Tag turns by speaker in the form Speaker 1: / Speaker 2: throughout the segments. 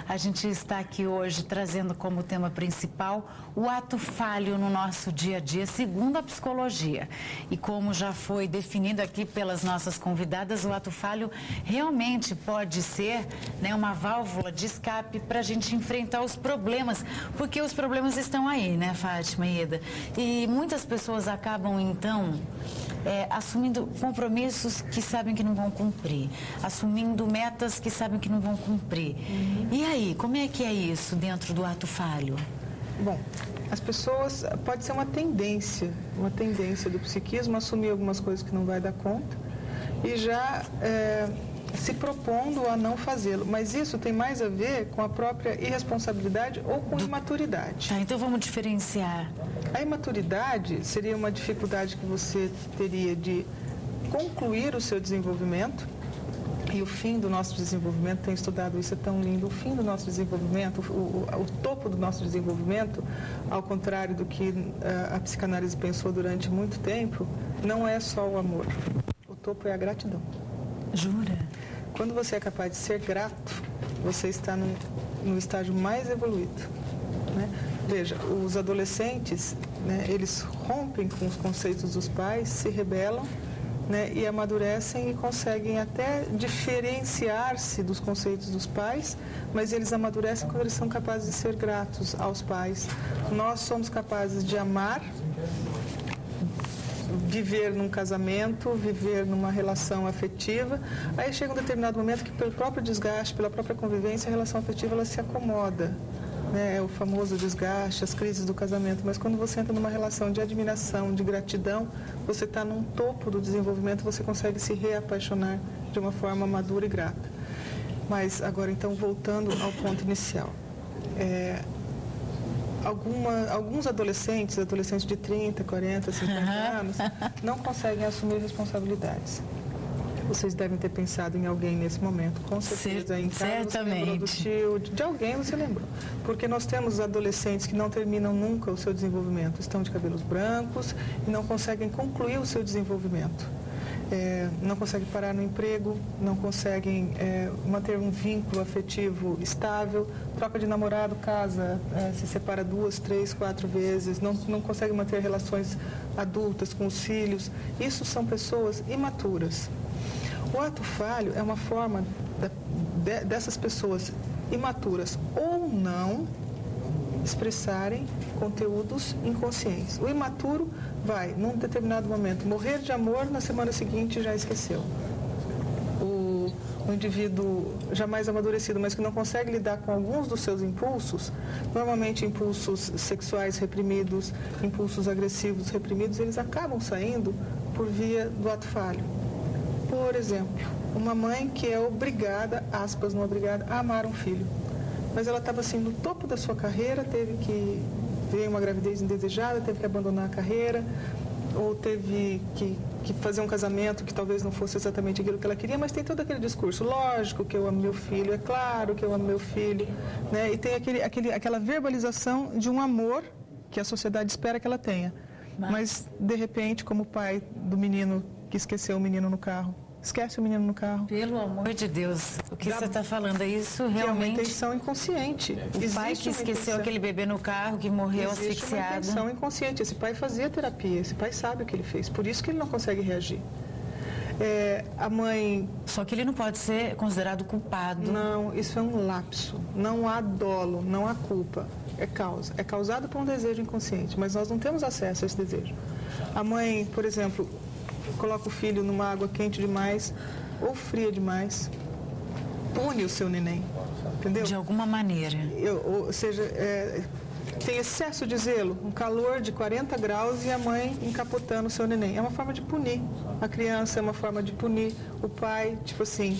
Speaker 1: A gente está aqui hoje trazendo como tema principal o ato falho no nosso dia a dia, segundo a psicologia. E como já foi definido aqui pelas nossas convidadas, o ato falho realmente pode ser, né, uma válvula de escape para a gente enfrentar os problemas, porque os problemas estão aí, né, Fátima e Eda? E muitas pessoas acabam, então, assumindo compromissos que sabem que não vão cumprir, assumindo metas que sabem que não vão cumprir. E aí, como é que é isso dentro do ato falho?
Speaker 2: Bom, as pessoas, pode ser uma tendência do psiquismo assumir algumas coisas que não vai dar conta e já se propondo a não fazê-lo. Mas isso tem mais a ver com a própria irresponsabilidade ou com imaturidade.
Speaker 1: Tá, então vamos diferenciar.
Speaker 2: A imaturidade seria uma dificuldade que você teria de concluir o seu desenvolvimento. E o fim do nosso desenvolvimento, tenho estudado isso, é tão lindo. O fim do nosso desenvolvimento, o topo do nosso desenvolvimento, ao contrário do que a psicanálise pensou durante muito tempo, não é só o amor. O topo é a gratidão.
Speaker 1: Jura?
Speaker 2: Quando você é capaz de ser grato, você está no estágio mais evoluído, né? Veja, os adolescentes, né, eles rompem com os conceitos dos pais, se rebelam, né, e amadurecem e conseguem até diferenciar-se dos conceitos dos pais, mas eles amadurecem quando eles são capazes de ser gratos aos pais. Nós somos capazes de amar, viver num casamento, viver numa relação afetiva. Aí chega um determinado momento que, pelo próprio desgaste, pela própria convivência, a relação afetiva ela se acomoda, né? É o famoso desgaste, as crises do casamento. Mas quando você entra numa relação de admiração, de gratidão, você está num topo do desenvolvimento, você consegue se reapaixonar de uma forma madura e grata. Mas agora, então, voltando ao ponto inicial. Alguns adolescentes de 30, 40, 50 anos, não conseguem assumir responsabilidades. Vocês devem ter pensado em alguém nesse momento, com certeza. Em casa você lembrou do tio, de alguém você lembrou. Porque nós temos adolescentes que não terminam nunca o seu desenvolvimento, estão de cabelos brancos e não conseguem concluir o seu desenvolvimento. Não conseguem parar no emprego, não conseguem manter um vínculo afetivo estável, troca de namorado, casa, se separa 2, 3, 4 vezes, não conseguem manter relações adultas com os filhos. Isso são pessoas imaturas. O ato falho é uma forma dessas pessoas imaturas ou não expressarem conteúdos inconscientes. O imaturo vai, num determinado momento, morrer de amor, na semana seguinte já esqueceu. O indivíduo jamais amadurecido, mas que não consegue lidar com alguns dos seus impulsos, normalmente impulsos sexuais reprimidos, impulsos agressivos reprimidos, eles acabam saindo por via do ato falho. Por exemplo, uma mãe que é obrigada, aspas, não obrigada, a amar um filho. Mas ela estava assim no topo da sua carreira, teve que ver uma gravidez indesejada, teve que abandonar a carreira, ou teve que fazer um casamento que talvez não fosse exatamente aquilo que ela queria, mas tem todo aquele discurso, lógico que eu amo meu filho, é claro que eu amo meu filho, né? E tem aquela verbalização de um amor que a sociedade espera que ela tenha. Mas, de repente, como pai do menino que esqueceu o menino no carro, esquece o menino no carro.
Speaker 1: Pelo amor de Deus, o que você está falando é isso realmente?
Speaker 2: É uma intenção inconsciente.
Speaker 1: O pai que esqueceu aquele bebê no carro, que morreu asfixiado.
Speaker 2: Existe uma intenção inconsciente. Esse pai fazia terapia, esse pai sabe o que ele fez, por isso que ele não consegue reagir. A mãe...
Speaker 1: Só que ele não pode ser considerado culpado.
Speaker 2: Não, isso é um lapso. Não há dolo, não há culpa. É causa. É causado por um desejo inconsciente, mas nós não temos acesso a esse desejo. A mãe, por exemplo, coloca o filho numa água quente demais ou fria demais, pune o seu neném, entendeu?
Speaker 1: De alguma maneira.
Speaker 2: Ou seja, tem excesso de zelo, um calor de 40 graus e a mãe encapotando o seu neném. É uma forma de punir a criança, é uma forma de punir o pai, tipo assim,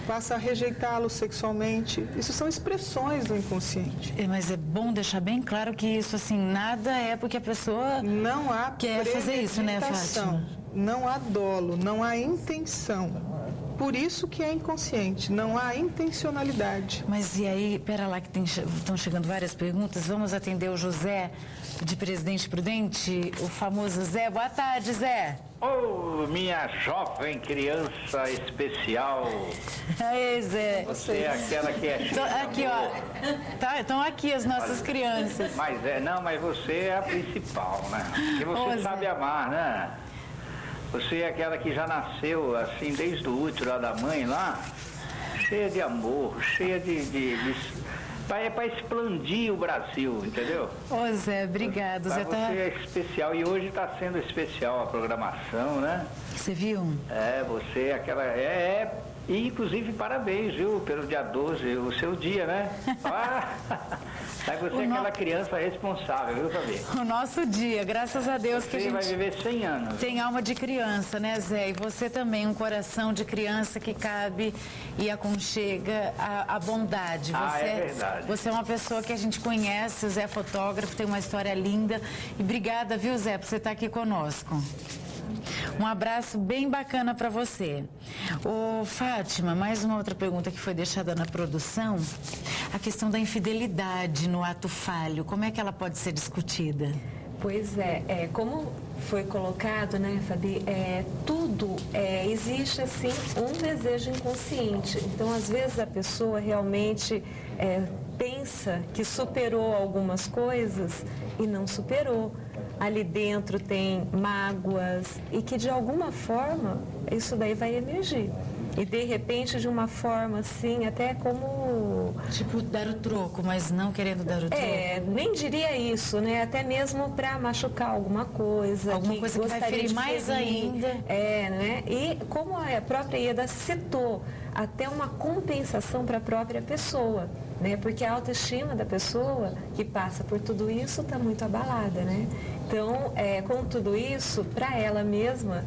Speaker 2: passa a rejeitá-lo sexualmente. Isso são expressões do inconsciente.
Speaker 1: Mas é bom deixar bem claro que isso, assim, nada é porque a pessoa
Speaker 2: não há
Speaker 1: quer fazer isso, né, Fátima?
Speaker 2: Não há dolo, não há intenção. Por isso que é inconsciente, não há intencionalidade.
Speaker 1: Mas e aí, pera lá que estão chegando várias perguntas, vamos atender o José de Presidente Prudente, o famoso Zé. Boa tarde, Zé.
Speaker 3: Oh, minha jovem criança especial.
Speaker 1: Aí, Zé.
Speaker 3: Você é aquela que é cheia
Speaker 1: Aqui,
Speaker 3: de amor.
Speaker 1: ó. Estão aqui as nossas crianças.
Speaker 3: Mas você é a principal, né? Porque você sabe amar, né? Você é aquela que já nasceu assim desde o útero lá da mãe lá, cheia de amor, cheia para expandir o Brasil, entendeu?
Speaker 1: Ô Zé, obrigado.
Speaker 3: Você é especial e hoje está sendo especial a programação, né?
Speaker 1: Você viu?
Speaker 3: Você é aquela... E, inclusive, parabéns, viu, pelo dia 12, o seu dia, né? Mas você é aquela criança responsável, viu, Fabi?
Speaker 1: O nosso dia, graças a Deus que a gente...
Speaker 3: vai viver 100 anos.
Speaker 1: Tem alma de criança, né, Zé? E você também, um coração de criança que cabe e aconchega a bondade.
Speaker 3: É verdade.
Speaker 1: Você é uma pessoa que a gente conhece, o Zé é fotógrafo, tem uma história linda. E obrigada, viu, Zé, por você estar aqui conosco. Um abraço bem bacana para você. Ô, Fátima, mais uma outra pergunta que foi deixada na produção. A questão da infidelidade no ato falho, como é que ela pode ser discutida?
Speaker 4: Pois como foi colocado, né, Fabi, existe assim um desejo inconsciente. Então, às vezes a pessoa realmente pensa que superou algumas coisas e não superou. Ali dentro tem mágoas e que de alguma forma isso daí vai emergir. E de repente de uma forma assim, até como...
Speaker 1: Tipo, dar o troco, mas não querendo dar o troco.
Speaker 4: Nem diria isso, né? Até mesmo para machucar alguma coisa.
Speaker 1: Alguma coisa que vai ferir mais ainda.
Speaker 4: Né? E como a própria Ieda citou, até uma compensação para a própria pessoa, né? Porque a autoestima da pessoa que passa por tudo isso está muito abalada, né? Então, com tudo isso, para ela mesma,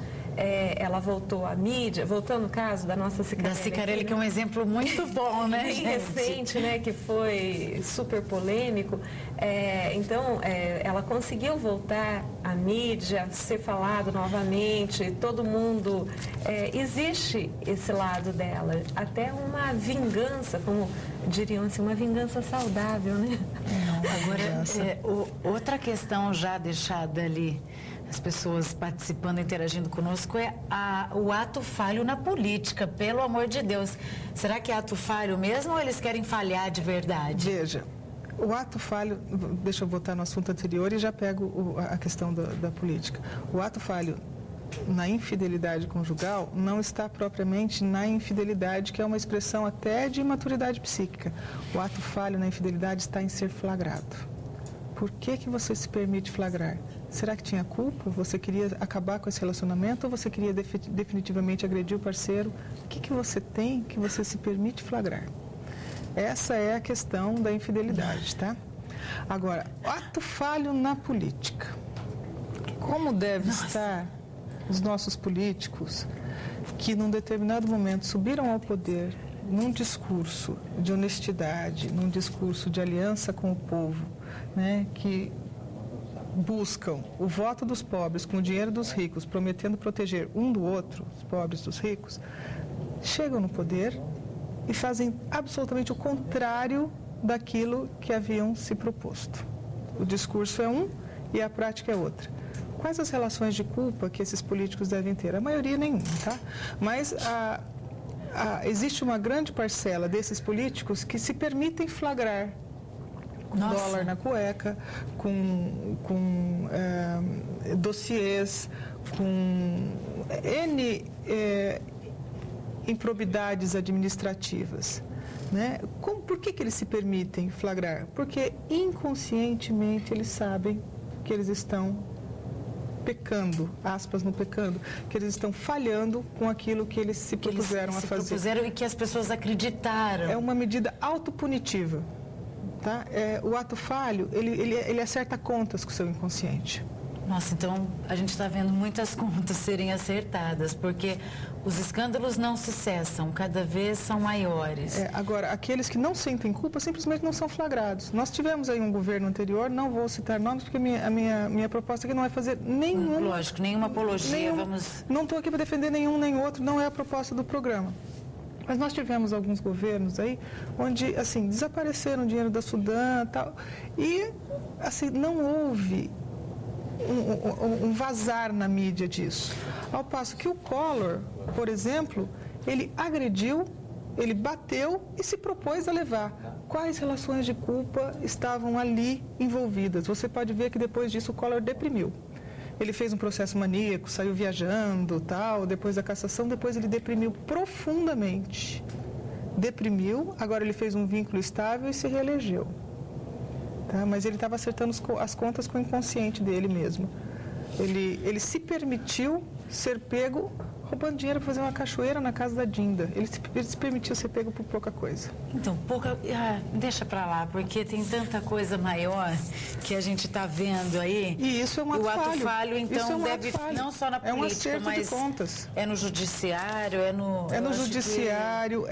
Speaker 4: ela voltou à mídia, voltando no caso da nossa Cicarelli.
Speaker 1: Da Cicarelli, que é um exemplo muito bom, né,
Speaker 4: bem recente, né, que foi super polêmico. Então, ela conseguiu voltar à mídia, ser falado novamente, todo mundo... existe esse lado dela, até uma vingança, como diriam assim, uma vingança saudável, né?
Speaker 1: Agora, outra questão já deixada ali, as pessoas participando, interagindo conosco, é o ato falho na política, pelo amor de Deus. Será que é ato falho mesmo ou eles querem falhar de verdade?
Speaker 2: Veja, o ato falho, deixa eu voltar no assunto anterior e já pego a questão da política. O ato falho na infidelidade conjugal não está propriamente na infidelidade, que é uma expressão até de imaturidade psíquica. O ato falho na infidelidade está em ser flagrado. Por que você se permite flagrar? Será que tinha culpa? Você queria acabar com esse relacionamento ou você queria definitivamente agredir o parceiro? O que você tem que você se permite flagrar? Essa é a questão da infidelidade, tá? Agora, ato falho na política. Como deve estar os nossos políticos que num determinado momento subiram ao poder num discurso de honestidade, num discurso de aliança com o povo, né, que buscam o voto dos pobres com o dinheiro dos ricos, prometendo proteger um do outro, os pobres dos ricos, chegam no poder e fazem absolutamente o contrário daquilo que haviam se proposto. O discurso é um e a prática é outra. Quais as relações de culpa que esses políticos devem ter? A maioria nenhuma, tá? Mas existe uma grande parcela desses políticos que se permitem flagrar dólar na cueca, com dossiês, com N improbidades administrativas. Né? Por que eles se permitem flagrar? Porque inconscientemente eles sabem que eles estão pecando, aspas no pecando, que eles estão falhando com aquilo que eles se propuseram a fazer.
Speaker 1: Propuseram e que as pessoas acreditaram.
Speaker 2: É uma medida autopunitiva. Tá? O ato falho, ele acerta contas com o seu inconsciente.
Speaker 1: Nossa, então a gente está vendo muitas contas serem acertadas, porque os escândalos não se cessam, cada vez são maiores.
Speaker 2: Agora, aqueles que não sentem culpa simplesmente não são flagrados. Nós tivemos aí um governo anterior, não vou citar nomes, porque a minha proposta aqui não é fazer nenhuma...
Speaker 1: Lógico, nenhuma apologia,
Speaker 2: Não estou aqui para defender nenhum nem outro, não é a proposta do programa. Mas nós tivemos alguns governos aí, onde, assim, desapareceram dinheiro da Sudam e tal, e, assim, não houve um vazar na mídia disso. Ao passo que o Collor, por exemplo, ele agrediu, ele bateu e se propôs a levar. Quais relações de culpa estavam ali envolvidas? Você pode ver que depois disso o Collor deprimiu. Ele fez um processo maníaco, saiu viajando, tal, depois da cassação, depois ele deprimiu profundamente. Deprimiu, agora ele fez um vínculo estável e se reelegeu. Tá? Mas ele estava acertando as contas com o inconsciente dele mesmo. Ele se permitiu ser pego roubando dinheiro para fazer uma cachoeira na casa da Dinda. Ele se permitiu ser pego por pouca coisa.
Speaker 1: Então, deixa para lá, porque tem tanta coisa maior que a gente está vendo aí.
Speaker 2: E isso é um ato falho.
Speaker 1: O ato falho, então, deve não só na política,
Speaker 2: mas de contas.
Speaker 1: É no judiciário, é no
Speaker 2: judiciário,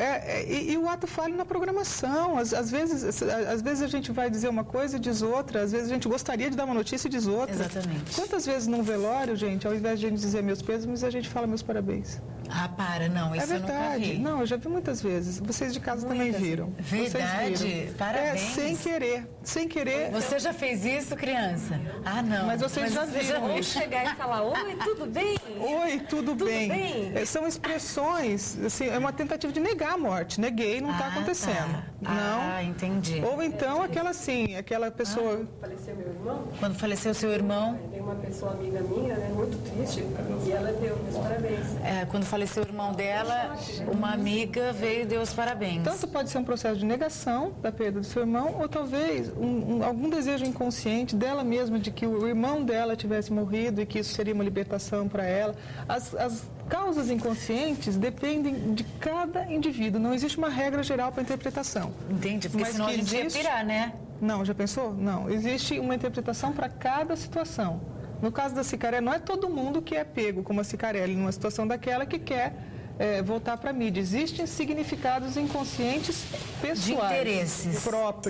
Speaker 2: e o ato falho na programação. Às vezes a gente vai dizer uma coisa e diz outra, às vezes a gente gostaria de dar uma notícia e diz outra.
Speaker 1: Exatamente.
Speaker 2: Quantas vezes num velório, gente, ao invés de a gente dizer meus pêsames, a gente fala meus parabéns.
Speaker 1: Não, isso
Speaker 2: é verdade.
Speaker 1: Eu nunca vi.
Speaker 2: Não, eu já vi muitas vezes. Vocês de casa também viram.
Speaker 1: Verdade?
Speaker 2: Viram.
Speaker 1: Parabéns.
Speaker 2: Sem querer.
Speaker 1: Você já fez isso, criança? Não.
Speaker 2: Mas vocês já viram.
Speaker 4: Ou chegar e falar, oi, tudo bem?
Speaker 2: Oi, tudo bem? São expressões, assim, é uma tentativa de negar a morte. Neguei, não está acontecendo.
Speaker 1: Tá.
Speaker 2: Não.
Speaker 1: Entendi.
Speaker 2: Ou então aquela pessoa...
Speaker 5: Faleceu meu irmão.
Speaker 1: Quando faleceu seu irmão?
Speaker 5: Tem uma pessoa amiga minha, né, muito triste, e ela deu meus parabéns.
Speaker 1: Quando faleceu o irmão dela, uma amiga veio e deu os parabéns.
Speaker 2: Tanto pode ser um processo de negação da perda do seu irmão, ou talvez algum desejo inconsciente dela mesma de que o irmão dela tivesse morrido e que isso seria uma libertação para ela. As causas inconscientes dependem de cada indivíduo, não existe uma regra geral para interpretação.
Speaker 1: Entendi, porque senão a gente ia pirar, né?
Speaker 2: Não, já pensou? Não, existe uma interpretação para cada situação. No caso da Cicarelli, não é todo mundo que é pego como a Cicarelli numa situação daquela que quer voltar para a mídia. Existem significados inconscientes pessoais.
Speaker 1: De interesses
Speaker 2: próprios.